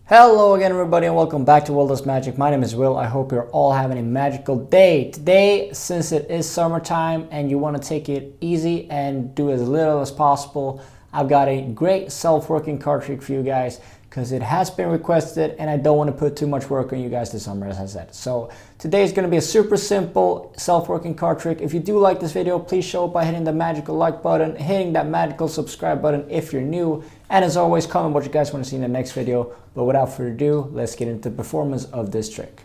Hello again everybody and welcome back to World of Magic. My name is Will. I hope you're all having a magical day. Today, since it is summertime and you want to take it easy and do as little as possible, I've got a great self-working card trick for you guys because it has been requested and I don't want to put too much work on you guys this summer, as I said. So today is going to be a super simple self-working card trick. If you do like this video, please show it by hitting the magical like button, hitting that magical subscribe button if you're new, and as always, comment what you guys want to see in the next video. But without further ado, let's get into the performance of this trick.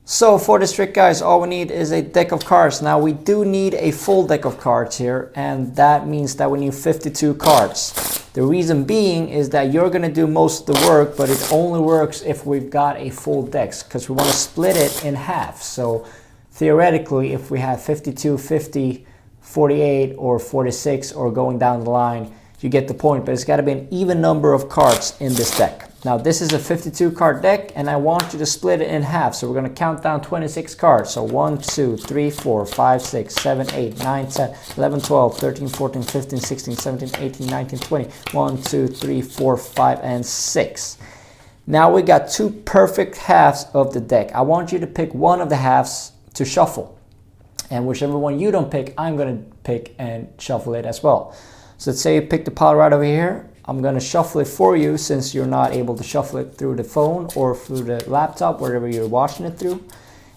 So for this trick, guys, all we need is a deck of cards. Now we do need a full deck of cards here, and that means that we need 52 cards. The reason being is that you're going to do most of the work, but it only works if we've got a full deck, because we want to split it in half. So theoretically, if we have 52, 50, 48, or 46, or going down the line, you get the point, but it's got to be an even number of cards in this deck. Now this is a 52 card deck and I want you to split it in half. So we're going to count down 26 cards. So 1, 2, 3, 4, 5, 6, 7, 8, 9, 10, 11, 12, 13, 14, 15, 16, 17, 18, 19, 20. 1, 2, 3, 4, 5, and 6. Now we got two perfect halves of the deck. I want you to pick one of the halves to shuffle. And whichever one you don't pick, I'm going to pick and shuffle it as well. So let's say you pick the pile right over here. I'm going to shuffle it for you since you're not able to shuffle it through the phone or through the laptop, wherever you're watching it through.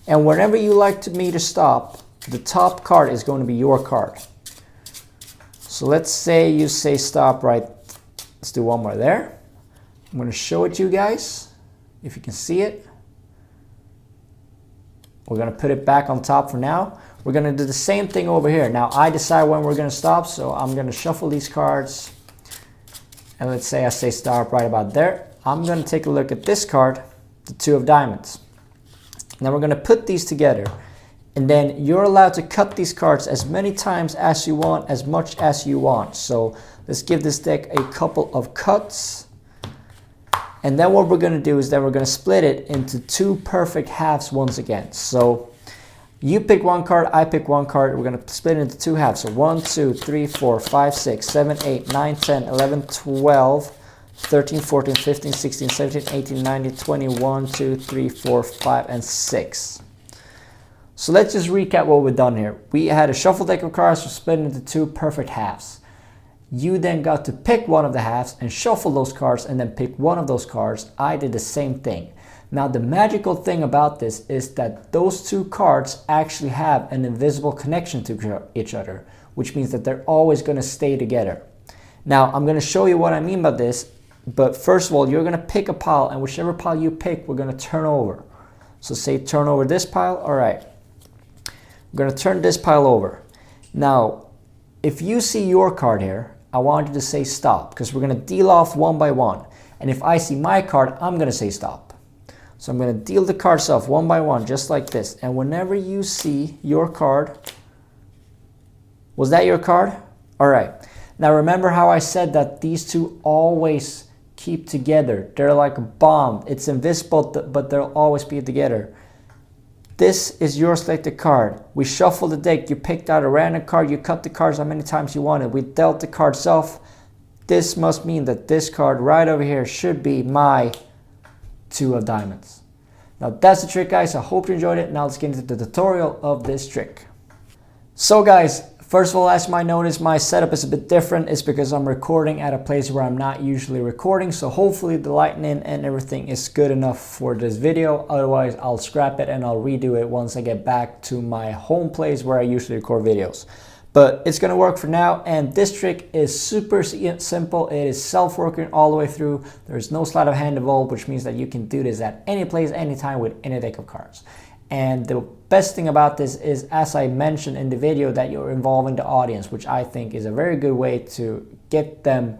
And whenever you like me to stop, the top card is going to be your card. So let's say you say stop right. Let's do one more there. I'm going to show it to you guys, if you can see it. We're going to put it back on top for now. We're going to do the same thing over here. Now I decide when we're going to stop, so I'm going to shuffle these cards. And let's say I say stop right about there. I'm going to take a look at this card, the 2 of diamonds. Now we're going to put these together. And then you're allowed to cut these cards as many times as you want, as much as you want. So let's give this deck a couple of cuts. And then what we're going to do is that we're going to split it into 2 perfect halves once again. So you pick one card, I pick one card. We're going to split it into 2 halves. So 1, 2, 3, 4, 5, 6, 7, 8, 9, 10, 11, 12, 13, 14, 15, 16, 17, 18, 19, 20, 1, 2, 3, 4, 5, and 6. So let's just recap what we've done here. We had a shuffle deck of cards, so split it into 2 perfect halves. You then got to pick one of the halves and shuffle those cards and then pick one of those cards. I did the same thing. Now the magical thing about this is that those 2 cards actually have an invisible connection to each other, which means that they're always going to stay together. Now I'm going to show you what I mean by this, but first of all, you're going to pick a pile, and whichever pile you pick, we're going to turn over. So say turn over this pile. All right. I'm going to turn this pile over. Now, if you see your card here, I want you to say stop, because we're going to deal off one by one. And if I see my card, I'm going to say stop. So I'm going to deal the cards off one by one, just like this. And whenever you see your card, was that your card? All right. Now remember how I said that these 2 always keep together. They're like a bond. It's invisible, but they'll always be together. This is your selected card. We shuffle the deck. You picked out a random card. You cut the cards how many times you wanted. We dealt the cards off. This must mean that this card right over here should be my 2 of diamonds. Now that's the trick, guys. I hope you enjoyed it. Now let's get into the tutorial of this trick. So guys, first of all, as you might notice, my setup is a bit different. It's because I'm recording at a place where I'm not usually recording. So hopefully the lighting and everything is good enough for this video. Otherwise, I'll scrap it and I'll redo it once I get back to my home place where I usually record videos. But it's going to work for now, and this trick is super simple. It is self-working all the way through. There's no sleight of hand involved, which means that you can do this at any place, anytime with any deck of cards. And the best thing about this is, as I mentioned in the video, that you're involving the audience, which I think is a very good way to get them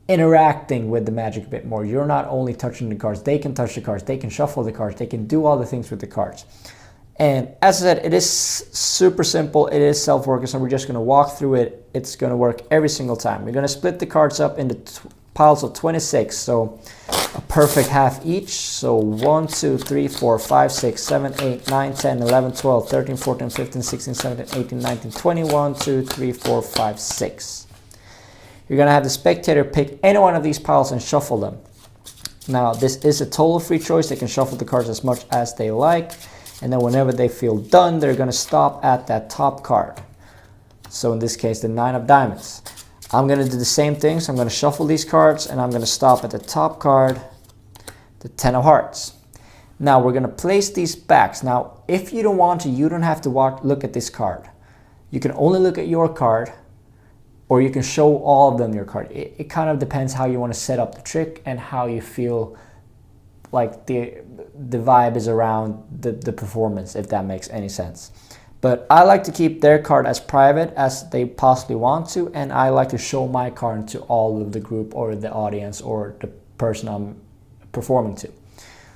interacting with the magic a bit more. You're not only touching the cards, they can touch the cards, they can shuffle the cards, they can do all the things with the cards. And as I said, it is super simple. It is self-working, so we're just going to walk through it. It's going to work every single time. We're going to split the cards up into piles of 26, so a perfect half each. So 1, 2, 3, 4, 5, 6, 7, 8, 9, 10, 11, 12, 13, 14, 15, 16, 17, 18, 19, 20, 1, 2, 3, 4, 5, 6. You're going to have the spectator pick any one of these piles and shuffle them. Now, this is a total free choice. They can shuffle the cards as much as they like. And then whenever they feel done, they're going to stop at that top card. So in this case, the 9 of diamonds. I'm going to do the same thing. So I'm going to shuffle these cards and I'm going to stop at the top card, the 10 of hearts. Now we're going to place these backs. Now, if you don't want to, you don't have to look at this card. You can only look at your card, or you can show all of them your card. It kind of depends how you want to set up the trick and how you feel like the vibe is around the performance, if that makes any sense. But I like to keep their card as private as they possibly want to, and I like to show my card to all of the group or the audience or the person I'm performing to.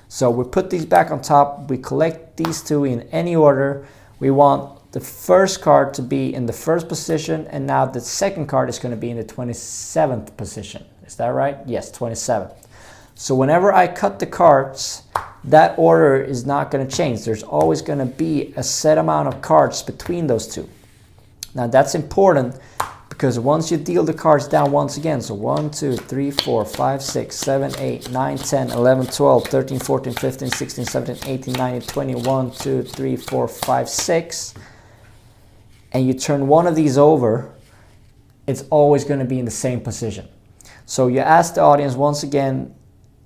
So we put these back on top, we collect these two in any order. We want the first card to be in the first position, and now the second card is going to be in the 27th position. Is that right? Yes, 27th. So whenever I cut the cards, that order is not going to change. There's always going to be a set amount of cards between those two. Now that's important because once you deal the cards down once again, so 1, 2, 3, 4, 5, 6, 7, 8, 9, 10, 11, 12, 13, 14, 15, 16, 17, 18, 19, 20, 1, 2, 3, 4, 5, 6, and you turn one of these over, it's always going to be in the same position. So you ask the audience once again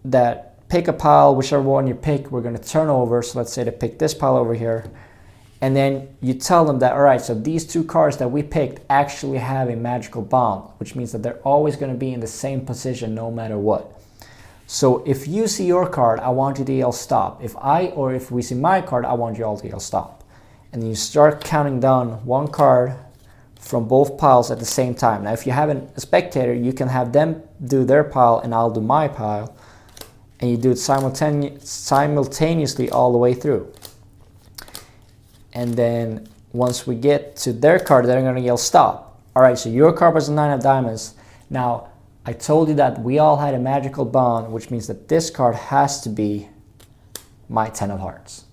that pick a pile, whichever one you pick, we're going to turn over. So let's say they pick this pile over here. And then you tell them that, all right, so these two cards that we picked actually have a magical bond, which means that they're always going to be in the same position no matter what. So if you see your card, I want you to yell stop. If we see my card, I want you all to yell stop. And then you start counting down one card from both piles at the same time. Now, if you have a spectator, you can have them do their pile and I'll do my pile. And you do it simultaneously all the way through. And then once we get to their card, they're going to yell stop. All right, so your card was a 9 of diamonds. Now, I told you that we all had a magical bond, which means that this card has to be my 10 of hearts.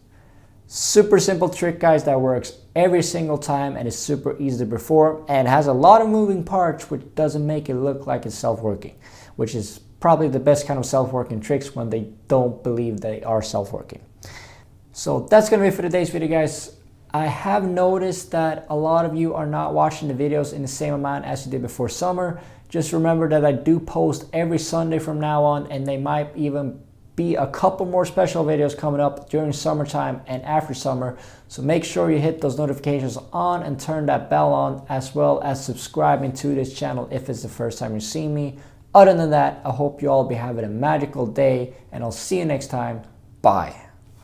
Super simple trick, guys, that works every single time and is super easy to perform and has a lot of moving parts, which doesn't make it look like it's self-working, which is probably the best kind of self-working tricks when they don't believe they are self-working. So that's going to be it for today's video, guys. I have noticed that a lot of you are not watching the videos in the same amount as you did before summer. Just remember that I do post every Sunday from now on, and they might even be a couple more special videos coming up during summertime and after summer. So make sure you hit those notifications on and turn that bell on, as well as subscribing to this channel if it's the first time you're seeing me. Other than that, I hope you all be having a magical day, and I'll see you next time. Bye.